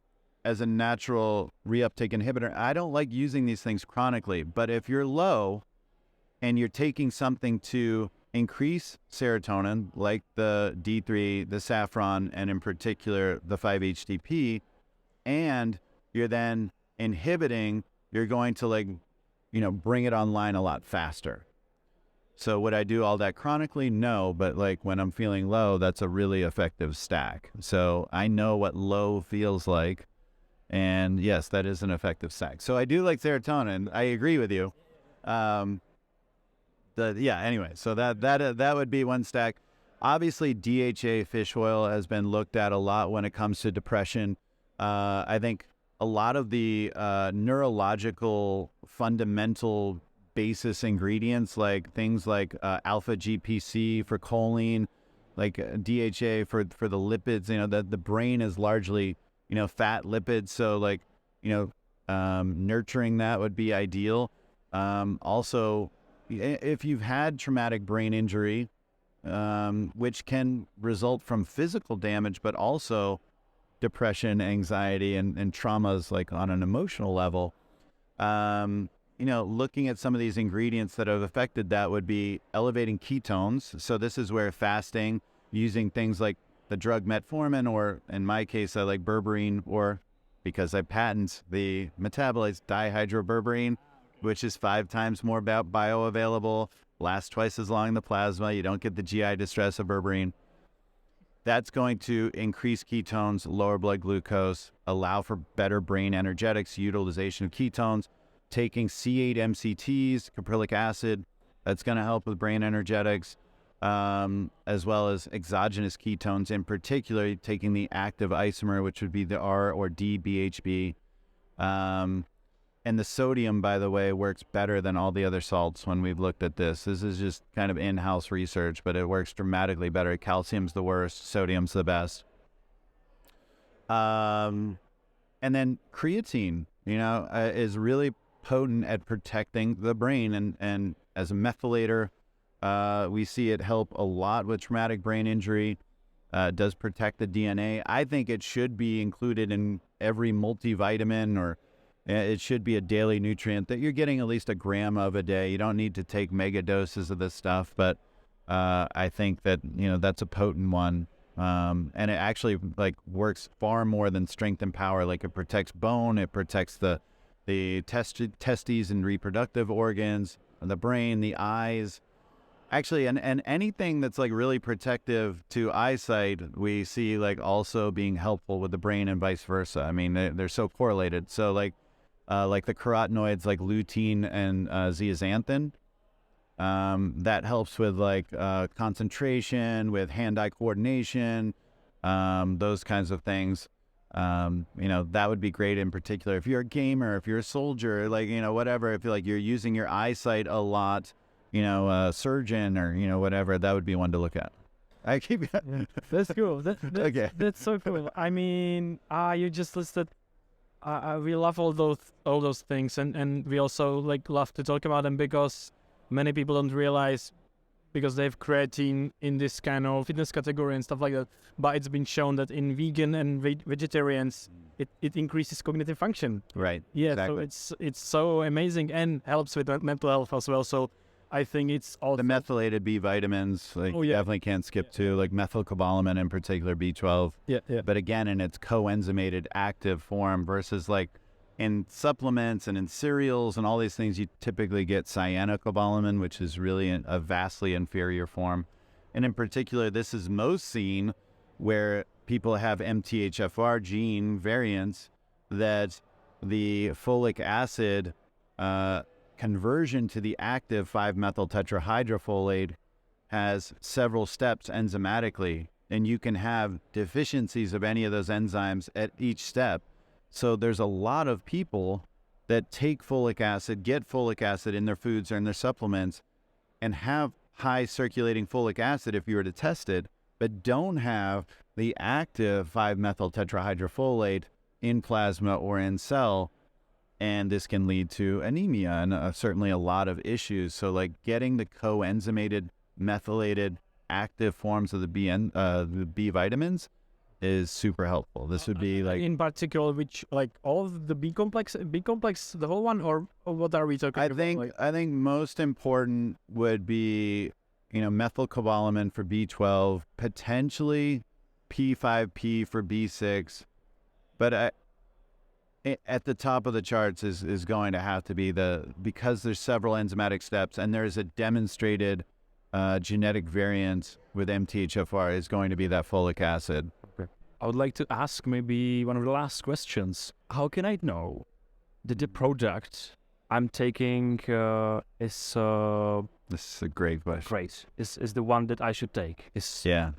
as a natural reuptake inhibitor. I don't like using these things chronically, but if you're low and you're taking something to increase serotonin, like the D3, the saffron, and in particular the 5-HTP, and you're then inhibiting, you're going to, bring it online a lot faster. So would I do all that chronically? No, but when I'm feeling low, that's a really effective stack. So I know what low feels like, and yes, that is an effective stack. So I do like serotonin. I agree with you. Anyway, so that would be one stack. Obviously, DHA fish oil has been looked at a lot when it comes to depression. I think a lot of the neurological fundamental basis ingredients, like things like alpha GPC for choline, like DHA for the lipids, the brain is largely, fat lipids. So nurturing that would be ideal. Also, if you've had traumatic brain injury, which can result from physical damage, but also depression, anxiety, and traumas, like on an emotional level, looking at some of these ingredients that have affected that would be elevating ketones. So this is where fasting, using things like the drug metformin, or in my case, I like berberine, or because I patent the metabolites, dihydroberberine, which is 5 times more bioavailable, lasts twice as long in the plasma. You don't get the GI distress of berberine. That's going to increase ketones, lower blood glucose, allow for better brain energetics, utilization of ketones. Taking C8 MCTs, caprylic acid, that's going to help with brain energetics, as well as exogenous ketones, in particular taking the active isomer, which would be the R or D BHB. And the sodium, by the way, works better than all the other salts when we've looked at this. This is just kind of in-house research, but it works dramatically better. Calcium's the worst, sodium's the best. And then creatine, is really potent at protecting the brain, and as a methylator, we see it help a lot with traumatic brain injury. It does protect the DNA. I think it should be included in every multivitamin, or it should be a daily nutrient that you're getting at least a gram of a day. You don't need to take mega doses of this stuff, but I think that that's a potent one, and it actually works far more than strength and power. It protects bone, it protects the testes and reproductive organs, the brain, the eyes. Actually, and anything that's really protective to eyesight, we see also being helpful with the brain and vice versa. I mean, they're so correlated. So the carotenoids like lutein and zeaxanthin, that helps with concentration, with hand-eye coordination, those kinds of things. That would be great in particular if you're a gamer, if you're a soldier, whatever, if you're using your eyesight a lot, a surgeon or, whatever, that would be one to look at. I keep That's cool. Okay. That's so cool. I mean, you just listed we love all those things, and we also like love to talk about them because many people don't realize, because they have creatine in this kind of fitness category and stuff like that. But it's been shown that in vegan and vegetarians, it increases cognitive function. Right. Yeah, Exactly. so it's so amazing and helps with mental health as well. So I think it's all The methylated B vitamins, like definitely can't skip to, like methylcobalamin in particular, B12. Yeah. But again, in its coenzymated active form versus like in supplements and in cereals and all these things, you typically get cyanocobalamin, which is really a vastly inferior form. And in particular, this is most seen where people have MTHFR gene variants, that the folic acid conversion to the active 5-methyl tetrahydrofolate has several steps enzymatically, and you can have deficiencies of any of those enzymes at each step. So there's a lot of people that take folic acid, get folic acid in their foods or in their supplements, and have high circulating folic acid if you were to test it, but don't have the active 5-methyl tetrahydrofolate in plasma or in cell. And this can lead to anemia and certainly a lot of issues. So like getting the coenzymated, methylated, active forms of the B vitamins is super helpful. This would be like, in particular, which like all of the B complex, the whole one, or what are we talking about? I think most important would be, methylcobalamin for B12, potentially P5P for B6, but at the top of the charts is going to have to be because there's several enzymatic steps and there's a demonstrated genetic variant with MTHFR, is going to be that folic acid. Okay. I would like to ask maybe one of the last questions. How can I know that the product I'm taking is This is a great question. great, is the one that I should take? Yeah.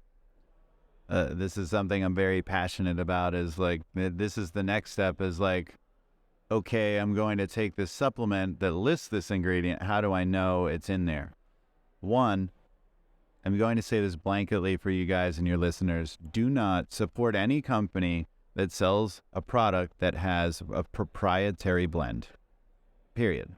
This is something I'm very passionate about, is like, this is the next step, is like, okay, I'm going to take this supplement that lists this ingredient. How do I know it's in there? One, I'm going to say this blanketly for you guys and your listeners. Do not support any company that sells a product that has a proprietary blend. Period.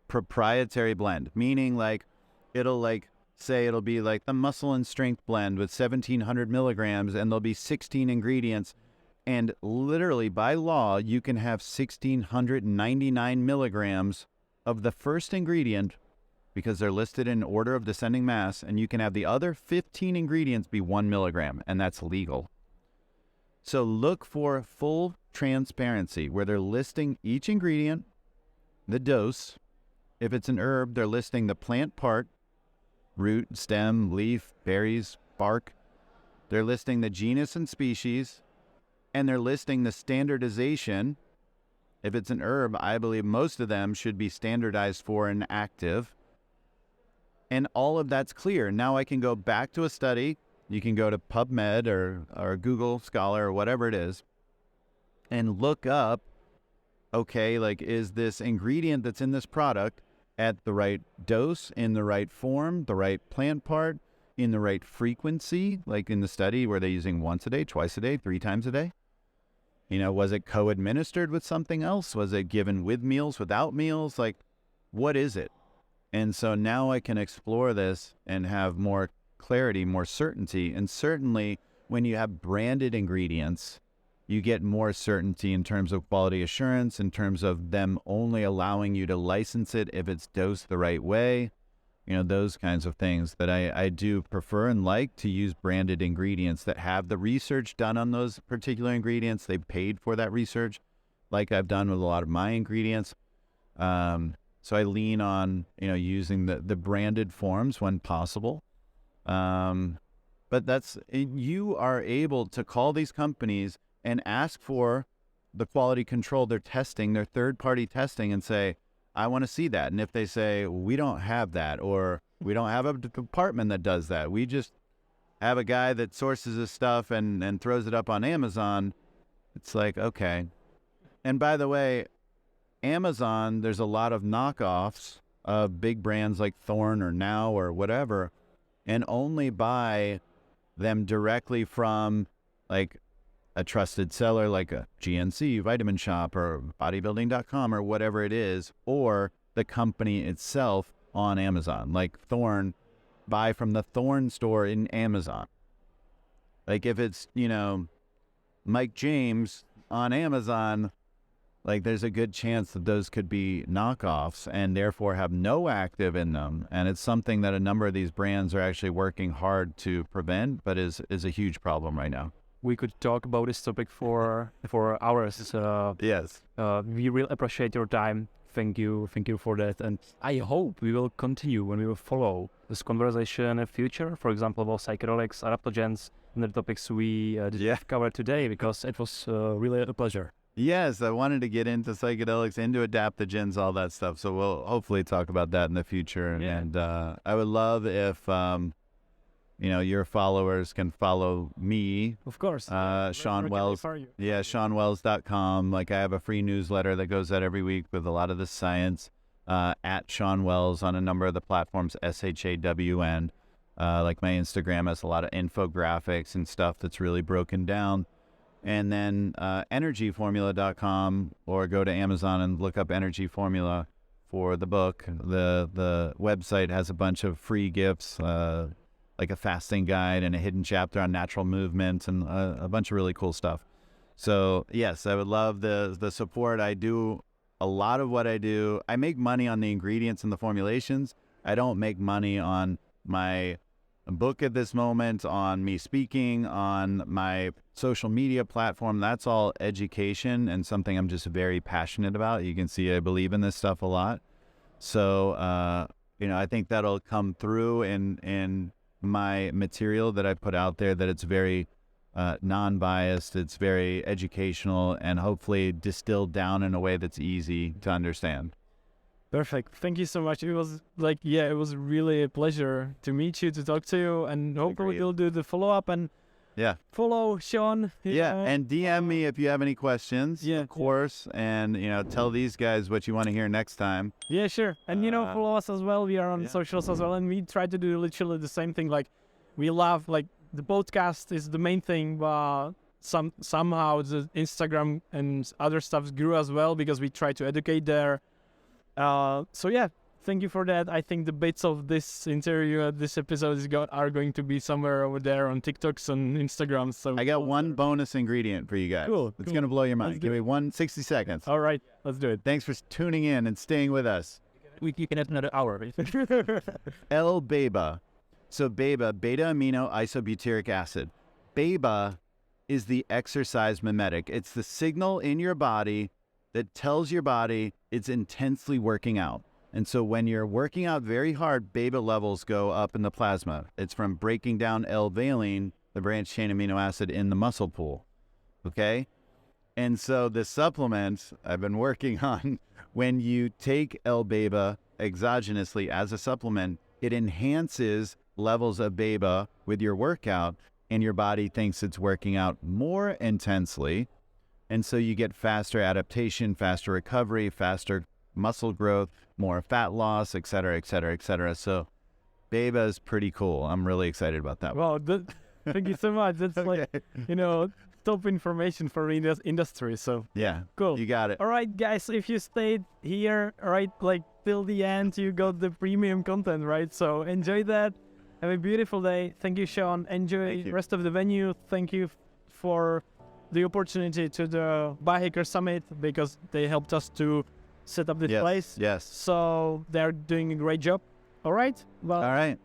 Proprietary blend, meaning like, it'll like, say it'll be like the muscle and strength blend with 1,700 milligrams, and there'll be 16 ingredients. And literally by law, you can have 1,699 milligrams of the first ingredient because they're listed in order of descending mass, and you can have the other 15 ingredients be 1 milligram, and that's legal. So look for full transparency where they're listing each ingredient, the dose. If it's an herb, they're listing the plant part, root, stem, leaf, berries, bark. They're listing the genus and species, and they're listing the standardization. If it's an herb, I believe most of them should be standardized for an active. And all of that's clear. Now I can go back to a study. You can go to PubMed or Google Scholar or whatever it is and look up, okay, like, is this ingredient that's in this product at the right dose, in the right form, the right plant part, in the right frequency, like in the study where they're using once a day, twice a day, 3 times a day? Was it co-administered with something else? Was it given with meals, without meals? Like, what is it? And so now I can explore this and have more clarity, more certainty. And certainly when you have branded ingredients, you get more certainty in terms of quality assurance, in terms of them only allowing you to license it if it's dosed the right way, those kinds of things that I do prefer and like to use branded ingredients that have the research done on those particular ingredients. They paid for that research, like I've done with a lot of my ingredients. So I lean on, using the branded forms when possible. But you are able to call these companies and ask for the quality control they're testing, their third-party testing, and say, I want to see that. And if they say, we don't have that, or we don't have a department that does that, we just have a guy that sources this stuff and throws it up on Amazon, it's like, okay. And by the way, Amazon, there's a lot of knockoffs of big brands like Thorne or Now or whatever, and only buy them directly from like a trusted seller like a GNC, Vitamin Shop, or bodybuilding.com, or whatever it is, or the company itself on Amazon, like Thorne, buy from the Thorne store in Amazon. Like if it's, Mike James on Amazon, like there's a good chance that those could be knockoffs and therefore have no active in them. And it's something that a number of these brands are actually working hard to prevent, but is a huge problem right now. We could talk about this topic for hours. Yes. We really appreciate your time. Thank you for that. And I hope we will continue and we will follow this conversation in the future. For example, about psychedelics, adaptogens, and the topics we covered today, because it was really a pleasure. Yes, I wanted to get into psychedelics, into adaptogens, all that stuff. So we'll hopefully talk about that in the future. Yeah. And I would love if, your followers can follow me. Of course. Shawn Wells. Yeah, ShawnWells.com. Like I have a free newsletter that goes out every week with a lot of the science. At Shawn Wells on a number of the platforms, SHAWN. Like my Instagram has a lot of infographics and stuff that's really broken down. And then energyformula.com, or go to Amazon and look up Energy Formula for the book. The website has a bunch of free gifts, like a fasting guide and a hidden chapter on natural movement and a bunch of really cool stuff. So yes, I would love the support. I do a lot of what I do. I make money on the ingredients and the formulations. I don't make money on my book at this moment, on me speaking, on my social media platform. That's all education and something I'm just very passionate about. You can see I believe in this stuff a lot. So, I think that'll come through in my material that I put out there, that it's very non-biased, it's very educational, and hopefully distilled down in a way that's easy to understand. Perfect. Thank you so much. It was it was really a pleasure to meet you, to talk to you, and hopefully we'll do the follow-up and follow Shawn. And DM me if you have any questions, of course, and, tell these guys what you want to hear next time. Yeah, sure. And, follow us as well. We are on socials as well, and we try to do literally the same thing. Like, we love, the podcast is the main thing, but somehow the Instagram and other stuff grew as well, because we try to educate there. Thank you for that. I think the bits of this interview, this episode are going to be somewhere over there on TikToks and Instagram. So I got one bonus ingredient for you guys. Cool. It's going to blow your mind. Give me 60 seconds. All right, let's do it. Thanks for tuning in and staying with us. You can have another hour. L-BEBA. So BEBA, beta-amino isobutyric acid. BEBA is the exercise mimetic. It's the signal in your body that tells your body it's intensely working out. And so when you're working out very hard, BEBA levels go up in the plasma. It's from breaking down L-valine, the branched chain amino acid in the muscle pool. Okay? And so the supplement I've been working on, when you take L-BEBA exogenously as a supplement, it enhances levels of BEBA with your workout, and your body thinks it's working out more intensely. And so you get faster adaptation, faster recovery, faster muscle growth, more fat loss, et cetera, et cetera, et cetera. So BEBA is pretty cool. I'm really excited about that. Wow, thank you so much. That's top information for industry. So cool. You got it. All right, guys, if you stayed here, till the end, you got the premium content, right? So enjoy that. Have a beautiful day. Thank you, Shawn. Enjoy the rest of the venue. Thank you for the opportunity to the Biohacker Summit, because they helped us to set up this place. Yes. So they're doing a great job. All right. Well. All right.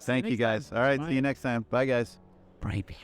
Thank you, guys. All right. Bye. See you next time. Bye, guys. Prepare.